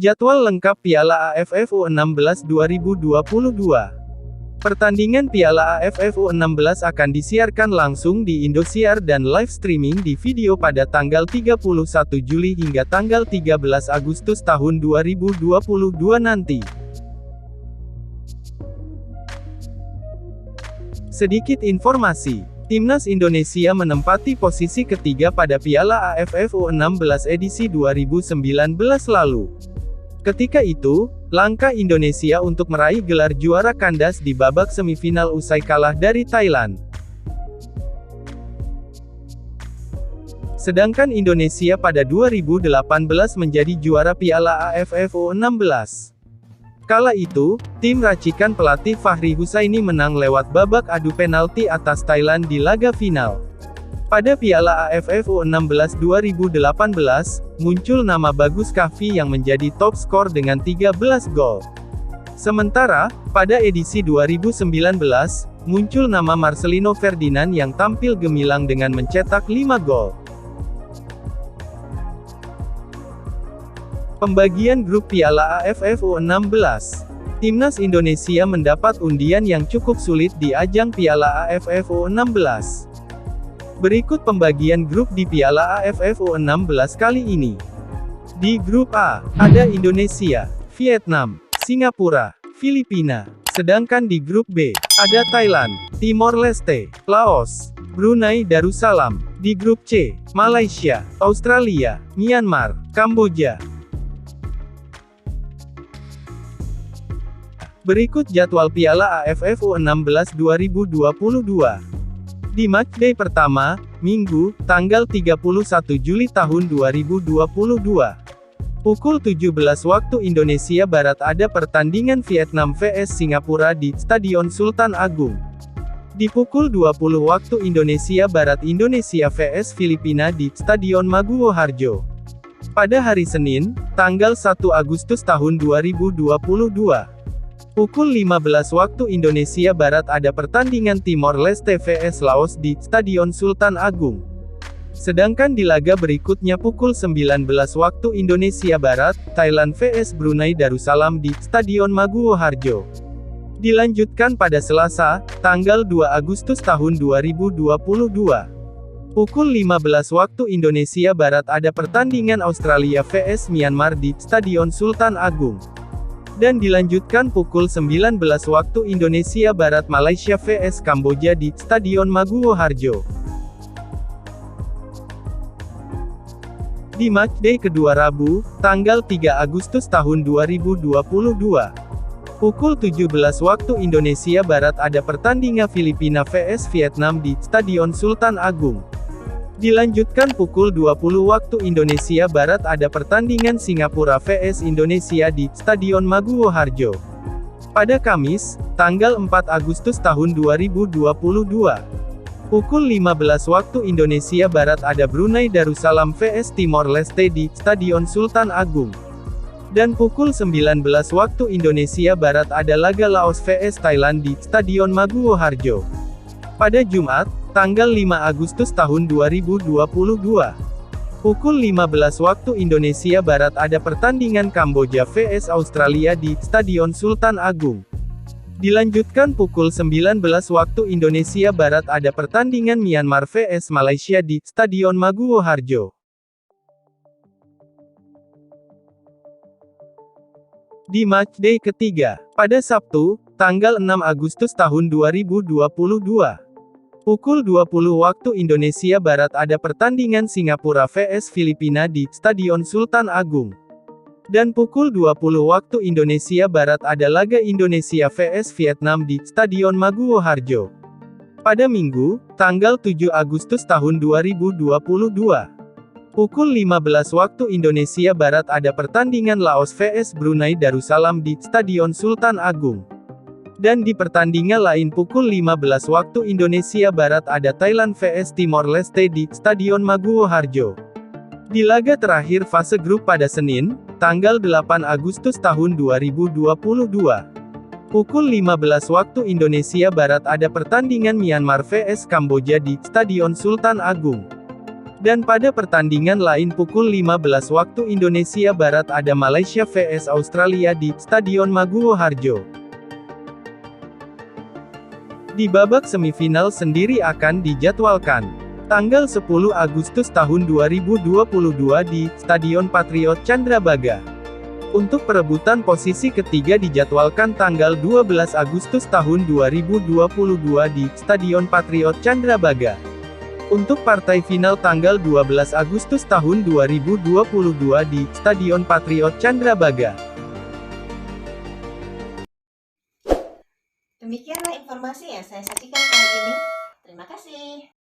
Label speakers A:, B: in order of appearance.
A: Jadwal lengkap Piala AFF U16 2022. Pertandingan Piala AFF U16 akan disiarkan langsung di Indosiar dan live streaming di video pada tanggal 31 Juli hingga tanggal 13 Agustus tahun 2022 nanti. Sedikit informasi, Timnas Indonesia menempati posisi ketiga pada Piala AFF U16 edisi 2019 lalu. Ketika itu, langkah Indonesia untuk meraih gelar juara kandas di babak semifinal usai kalah dari Thailand. Sedangkan Indonesia pada 2018 menjadi juara Piala AFF U16. Kala itu, tim racikan pelatih Fahri Husaini menang lewat babak adu penalti atas Thailand di laga final. Pada Piala AFF U16 2018, muncul nama Bagus Kahvi yang menjadi top skor dengan 13 gol. Sementara, pada edisi 2019, muncul nama Marcelino Ferdinand yang tampil gemilang dengan mencetak 5 gol. Pembagian grup Piala AFF U16. Timnas Indonesia mendapat undian yang cukup sulit di ajang Piala AFF U16. Berikut pembagian grup di Piala AFF U16 kali ini. Di grup A, ada Indonesia, Vietnam, Singapura, Filipina. Sedangkan di grup B, ada Thailand, Timor Leste, Laos, Brunei Darussalam. Di grup C, Malaysia, Australia, Myanmar, Kamboja. Berikut jadwal Piala AFF U16 2022. Di matchday pertama, Minggu, tanggal 31 Juli tahun 2022. Pukul 17 waktu Indonesia Barat ada pertandingan Vietnam vs Singapura di Stadion Sultan Agung. Di pukul 20 waktu Indonesia Barat Indonesia vs Filipina di Stadion Maguwo Harjo. Pada hari Senin, tanggal 1 Agustus tahun 2022. Pukul 15 waktu Indonesia Barat ada pertandingan Timor Leste vs Laos di Stadion Sultan Agung. Sedangkan di laga berikutnya pukul 19 waktu Indonesia Barat, Thailand vs Brunei Darussalam di Stadion Maguwo Harjo. Dilanjutkan pada Selasa, tanggal 2 Agustus tahun 2022. Pukul 15 waktu Indonesia Barat ada pertandingan Australia vs Myanmar di Stadion Sultan Agung. Dan dilanjutkan pukul 19 waktu Indonesia Barat Malaysia vs Kamboja di Stadion Maguwo Harjo. Di matchday kedua Rabu, tanggal 3 Agustus tahun 2022. Pukul 17 waktu Indonesia Barat ada pertandingan Filipina vs Vietnam di Stadion Sultan Agung. Dilanjutkan pukul 20 waktu Indonesia Barat ada pertandingan Singapura vs Indonesia di Stadion Maguwo Harjo. Pada Kamis, tanggal 4 Agustus tahun 2022. Pukul 15 waktu Indonesia Barat ada Brunei Darussalam vs Timor Leste di Stadion Sultan Agung. Dan pukul 19 waktu Indonesia Barat ada laga Laos vs Thailand di Stadion Maguwo Harjo. Pada Jumat, tanggal 5 Agustus tahun 2022. Pukul 15 waktu Indonesia Barat ada pertandingan Kamboja vs Australia di Stadion Sultan Agung. Dilanjutkan pukul 19 waktu Indonesia Barat ada pertandingan Myanmar vs Malaysia di Stadion Maguwo Harjo. Di matchday ketiga, pada Sabtu, tanggal 6 Agustus tahun 2022. Pukul 20 waktu Indonesia Barat ada pertandingan Singapura vs Filipina di Stadion Sultan Agung. Dan pukul 20 waktu Indonesia Barat ada laga Indonesia vs Vietnam di Stadion Maguwo Harjo. Pada Minggu, tanggal 7 Agustus tahun 2022. Pukul 15 waktu Indonesia Barat ada pertandingan Laos vs Brunei Darussalam di Stadion Sultan Agung. Dan di pertandingan lain pukul 15 waktu Indonesia Barat ada Thailand vs Timor Leste di Stadion Maguwo Harjo. Di laga terakhir fase grup pada Senin, tanggal 8 Agustus tahun 2022. Pukul 15 waktu Indonesia Barat ada pertandingan Myanmar vs Kamboja di Stadion Sultan Agung. Dan pada pertandingan lain pukul 15 waktu Indonesia Barat ada Malaysia vs Australia di Stadion Maguwo Harjo. Di babak semifinal sendiri akan dijadwalkan tanggal 10 Agustus tahun 2022 di Stadion Patriot Candrabaga. Untuk perebutan posisi ketiga dijadwalkan tanggal 12 Agustus tahun 2022 di Stadion Patriot Candrabaga. Untuk partai final tanggal 12 Agustus tahun 2022 di Stadion Patriot Candrabaga.
B: Demikianlah informasi yang saya sajikan kali ini. Terima kasih.